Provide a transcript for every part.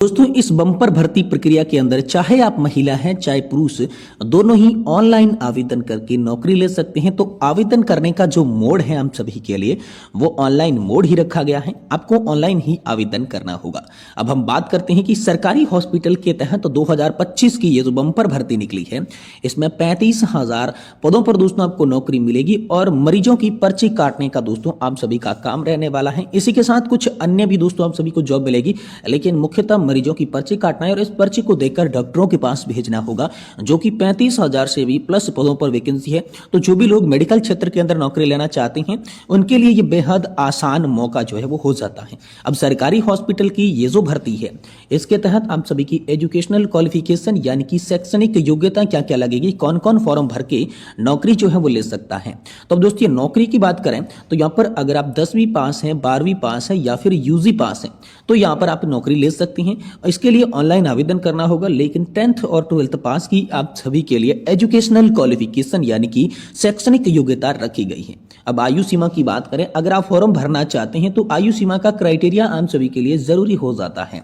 दोस्तों इस बम्पर भर्ती प्रक्रिया के अंदर चाहे आप महिला हैं चाहे पुरुष दोनों ही ऑनलाइन आवेदन करके नौकरी ले सकते हैं। तो आवेदन करने का जो मोड है हम सभी के लिए वो ऑनलाइन मोड ही रखा गया है। आपको ऑनलाइन ही आवेदन करना होगा। अब हम बात करते हैं कि सरकारी हॉस्पिटल के तहत 2025 की ये जो बम्पर भर्ती निकली है इसमें 35,000 पदों पर दोस्तों आपको नौकरी मिलेगी और मरीजों की पर्ची काटने का दोस्तों आप सभी का काम रहने वाला है। इसी के साथ कुछ अन्य भी दोस्तों आप सभी को जॉब मिलेगी, लेकिन मुख्यतः मरीजों की पर्ची काटना है और इस पर्ची को देखकर डॉक्टरों के पास भेजना होगा, जो कि 35,000 से भी प्लस पदों पर वैकेंसी है। तो जो भी लोग मेडिकल क्षेत्र के अंदर नौकरी लेना चाहते हैं उनके लिए ये बेहद आसान मौका जो है वो हो जाता है। अब सरकारी हॉस्पिटल की ये जो भर्ती है इसके तहत आप सभी की एजुकेशनल क्वालिफिकेशन यानी कि शैक्षणिक योग्यता क्या क्या लगेगी, कौन कौन फॉर्म भर के नौकरी जो है वो ले सकता है। तो अब दोस्तों नौकरी की बात करें तो यहाँ पर अगर आप 10वीं पास हैं, 12वीं पास है या फिर यूजी पास है तो यहाँ पर आप नौकरी ले सकती हैं। इसके लिए ऑनलाइन आवेदन करना होगा, लेकिन 10th और 12th पास की आप सभी के लिए एजुकेशनल क्वालिफिकेशन यानी कि शैक्षणिक योग्यता रखी गई है। अब आयु सीमा की बात करें, अगर आप फॉर्म भरना चाहते हैं तो आयु सीमा का क्राइटेरिया आप सभी के लिए जरूरी हो जाता है।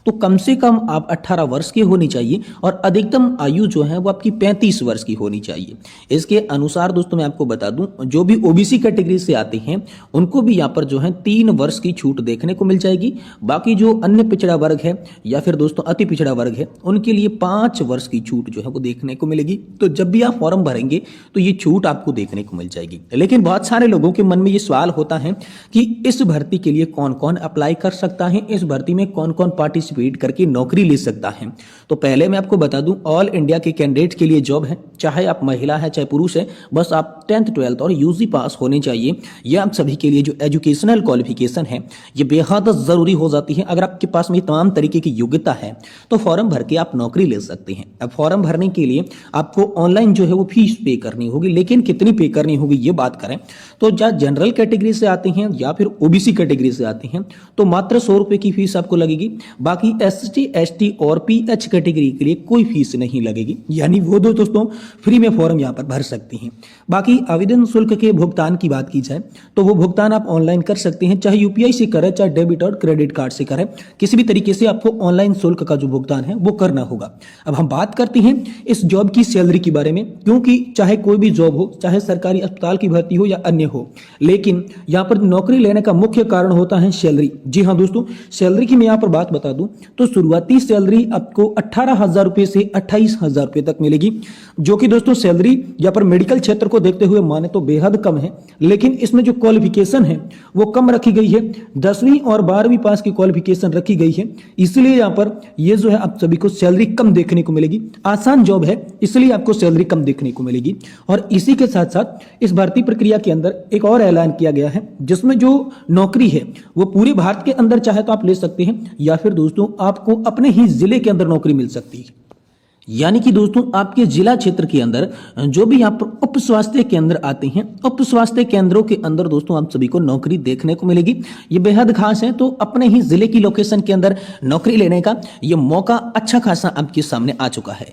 तो कम से कम आप 18 वर्ष के होनी चाहिए और अधिकतम आयु जो है वो आपकी 35 वर्ष की होनी चाहिए। इसके अनुसार दोस्तों मैं आपको बता दूं, जो भी ओबीसी कैटेगरी से आते हैं उनको भी यहाँ पर जो है 3 वर्ष की छूट देखने को मिल जाएगी। बाकी जो अन्य पिछड़ा वर्ग है या फिर दोस्तों अति पिछड़ा वर्ग है उनके लिए 5 वर्ष की छूट जो है वो देखने को मिलेगी। तो जब भी आप फॉर्म भरेंगे तो ये छूट आपको देखने को मिल जाएगी। लेकिन बहुत सारे लोगों के मन में ये सवाल होता है कि इस भर्ती के लिए कौन कौन अप्लाई कर सकता है, इस भर्ती में कौन कौन पार्टिसिपेट करके नौकरी ले सकता है। तो पहले मैं आपको बता दूं, ऑल इंडिया के कैंडिडेट के लिए जॉब है, चाहे आप महिला है चाहे पुरुष है, बस आप 10th 12th और यूजी पास होने चाहिए। यह आप सभी के लिए जो एजुकेशनल क्वालिफिकेशन है ये बेहद जरूरी हो जाती है। अगर आपके पास में तमाम तरीके की योग्यता है तो फॉर्म भर के आप नौकरी ले सकते हैं। अब फॉर्म भरने के लिए आपको ऑनलाइन जो है वो फीस पे करनी होगी, लेकिन कितनी पे करनी होगी ये बात करें तो जहाँ जनरल कैटेगरी से आते हैं या फिर ओबीसी कैटेगरी से आते हैं तो मात्र 100 रुपए की फीस आपको लगेगी। बाकी एसटी एसटी और पीएच कैटेगरी के लिए कोई फीस नहीं लगेगी, यानी वो दोस्तों फ्री में फॉर्म यहाँ पर भर सकती हैं। बाकी आवेदन शुल्क के भुगतान की बात की जाए तो वो भुगतान आप ऑनलाइन कर सकते हैं, चाहे यूपीआई से करें चाहे डेबिट और क्रेडिट कार्ड से करें, किसी भी तरीके से आपको ऑनलाइन शुल्क का जो भुगतान है वो करना होगा। अब हम बात करते हैं इस जॉब की सैलरी के बारे में, क्योंकि चाहे कोई भी जॉब हो, चाहे सरकारी अस्पताल की भर्ती हो या अन्य हो, लेकिन यहाँ पर नौकरी लेने का मुख्य कारण होता है सैलरी। जी हाँ दोस्तों, सैलरी की मैं यहाँ पर बात बता दूं तो शुरुआती सैलरी आपको 18,000 रुपए से 28,000 रुपए तक मिलेगी, जो कि दोस्तों सैलरी यहाँ पर मेडिकल क्षेत्र को देखते हुए माने तो बेहद कम है। लेकिन इसमें जो क्वालिफिकेशन है वो कम रखी गई है, 10वीं और 12वीं पास की क्वालिफिकेशन रखी गई है, इसलिए यहाँ पर ये जो है आप सभी को सैलरी कम देखने को मिलेगी। आसान जॉब है इसलिए आपको सैलरी कम देखने को मिलेगी। और इसी के साथ साथ इस भर्ती प्रक्रिया के अंदर एक और ऐलान किया गया है जिसमें जो नौकरी है वो पूरे भारत के अंदर चाहे तो आप ले सकते हैं या फिर दोस्तों आपको अपने ही जिले के अंदर नौकरी मिल सकती है। यानी कि दोस्तों आपके जिला क्षेत्र के अंदर जो भी यहाँ पर उप स्वास्थ्य केंद्र आते हैं, उप स्वास्थ्य केंद्रों के अंदर दोस्तों आप सभी को नौकरी देखने को मिलेगी। ये बेहद खास है, तो अपने ही जिले की लोकेशन के अंदर नौकरी लेने का ये मौका अच्छा खासा आपके सामने आ चुका है।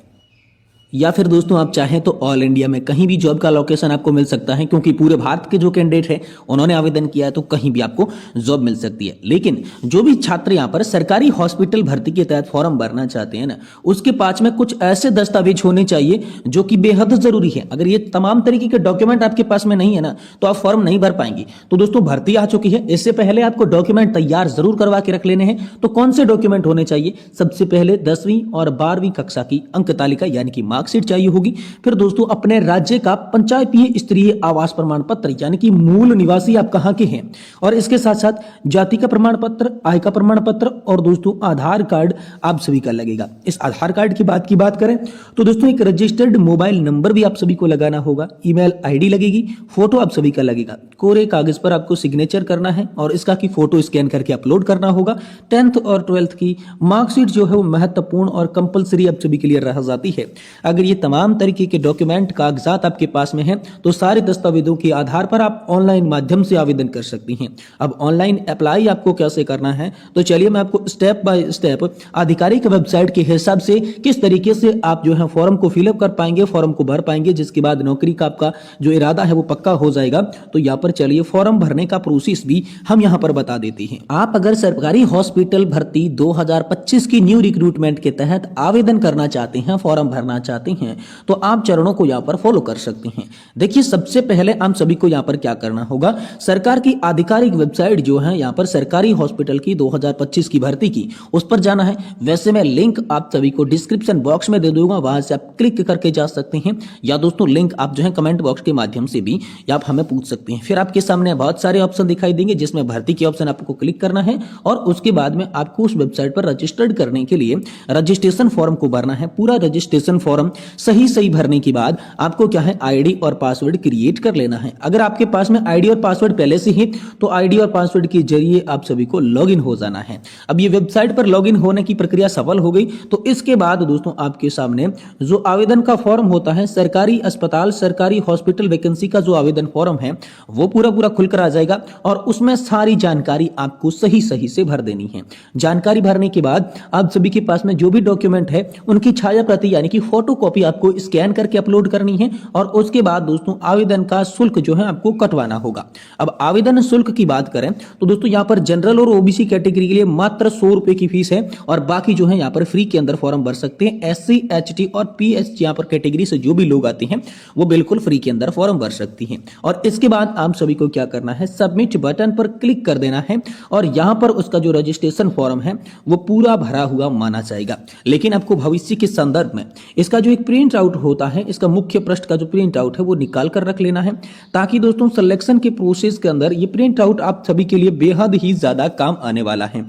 या फिर दोस्तों आप चाहें तो ऑल इंडिया में कहीं भी जॉब का लोकेशन आपको मिल सकता है, क्योंकि पूरे भारत के जो कैंडिडेट है उन्होंने आवेदन किया है तो कहीं भी आपको जॉब मिल सकती है। लेकिन जो भी छात्र यहाँ पर सरकारी हॉस्पिटल भर्ती के तहत फॉर्म भरना चाहते हैं ना, उसके पास में कुछ ऐसे दस्तावेज होने चाहिए जो कि बेहद जरूरी है। अगर ये तमाम तरीके के डॉक्यूमेंट आपके पास में नहीं है ना तो आप फॉर्म नहीं भर पाएंगे। तो दोस्तों भर्ती आ चुकी है, इससे पहले आपको डॉक्यूमेंट तैयार जरूर करवा के रख लेने हैं। तो कौन से डॉक्यूमेंट होने चाहिए? सबसे पहले 10वीं और 12वीं कक्षा की अंक तालिका यानी कि मार्कशीट चाहिए होगी। फिर दोस्तों अपने राज्य का पंचायतीय स्तरीय आवास प्रमाण पत्र यानी कि मूल निवासी आप कहां के हैं, और इसके साथ साथ जाति का प्रमाण पत्र, आय का प्रमाण पत्र और दोस्तों आधार कार्ड आप सभी का लगेगा। इस आधार कार्ड की बात करें तो दोस्तों एक रजिस्टर्ड मोबाइल नंबर भी आप सभी को लगाना होगा, ईमेल आईडी लगेगी, फोटो आप सभी का लगेगा, कोरे कागज पर आपको सिग्नेचर करना है और इसका की फोटो स्कैन करके अपलोड करना होगा। 10th और 12th की मार्कशीट जो है वो महत्वपूर्ण और कंपलसरी आप सभी के लिए रह जाती है। अगर ये तमाम तरीके के डॉक्यूमेंट कागजात आपके पास में हैं तो सारे दस्तावेजों के आधार पर आप ऑनलाइन माध्यम से आवेदन कर सकती हैं। अब ऑनलाइन अप्लाई आपको कैसे करना है, तो चलिए मैं आपको स्टेप बाय स्टेप आधिकारिक वेबसाइट के हिसाब से किस तरीके से आप जो है फॉर्म को फिलअप कर पाएंगे, फॉर्म को भर पाएंगे, जिसके बाद नौकरी का आपका जो इरादा है वो पक्का हो जाएगा। तो यहाँ पर चलिए फॉर्म भरने का प्रोसेस भी हम यहाँ पर बता देते हैं। आप अगर सरकारी हॉस्पिटल भर्ती 2025 की न्यू रिक्रूटमेंट के तहत आवेदन करना चाहते हैं, फॉर्म भरना चाहते हैं, तो आप चरणों को यहाँ पर फॉलो कर सकते हैं। देखिए सबसे पहले हम सभी को यहाँ पर क्या करना होगा, सरकार की आधिकारिक वेबसाइट जो है यहाँ पर सरकारी हॉस्पिटल की 2025 की भर्ती की, उस पर जाना है। वैसे मैं लिंक आप सभी को डिस्क्रिप्शन बॉक्स में दे दूंगा, वहां से आप क्लिक करके जा सकते हैं, या दोस्तों लिंक आप जो है कमेंट बॉक्स के माध्यम से भी आप हमें पूछ सकते हैं। फिर आपके सामने बहुत सारे ऑप्शन दिखाई देंगे, जिसमें भर्ती के ऑप्शन आपको क्लिक करना है और उसके बाद में आपको उस वेबसाइट पर रजिस्टर्ड करने के लिए रजिस्ट्रेशन फॉर्म को भरना है। पूरा रजिस्ट्रेशन फॉर्म सही भरने के बाद आपको क्या है आईडी और पासवर्ड क्रिएट कर लेना है। अगर आपके पास में आईडी और पासवर्ड पहले से ही, तो आईडी और पासवर्ड के जरिए आप सभी को लॉगिन हो जाना है। अब ये वेबसाइट पर लॉगिन होने की प्रक्रिया सफल हो गई तो इसके बाद दोस्तों आपके सामने जो आवेदन का फॉर्म होता है, सरकारी अस्पताल सरकारी हॉस्पिटल वैकेंसी का जो आवेदन फॉर्म है वो पूरा खुलकर आ जाएगा और उसमें सारी जानकारी आपको सही से भर देनी है। जानकारी भरने के बाद आप सभी के पास में जो भी डॉक्यूमेंट है उनकी छाया प्रति यानी कि फोटो कॉपी आपको स्कैन करके अपलोड करनी है और उसके बाद दोस्तों आवेदन का शुल्क जो है आपको कटवाना होगा। अब आवेदन शुल्क की बात करें तो दोस्तों यहाँ पर जनरल और ओबीसी कैटेगरी के लिए मात्र 100 रुपए की फीस है और बाकी जो है यहाँ पर फ्री के अंदर फॉर्म भर सकते हैं। एससी एचटी और पीएच यहाँ पर कैटेगरी से जो भी लोग आते हैं वो बिल्कुल फ्री के अंदर फॉर्म भर सकती हैं। और इसके बाद आप सभी को क्या करना है, सबमिट बटन पर क्लिक कर देना है और यहाँ पर उसका जो रजिस्ट्रेशन फॉर्म है वो पूरा भरा हुआ माना जाएगा। लेकिन आपको भविष्य के संदर्भ में इसका जो एक प्रिंट आउट होता है, इसका मुख्य पृष्ठ का जो प्रिंट आउट है वो निकाल कर रख लेना है, ताकि दोस्तों सिलेक्शन के प्रोसेस के अंदर ये प्रिंट आउट आप सभी के लिए बेहद ही ज्यादा काम आने वाला है।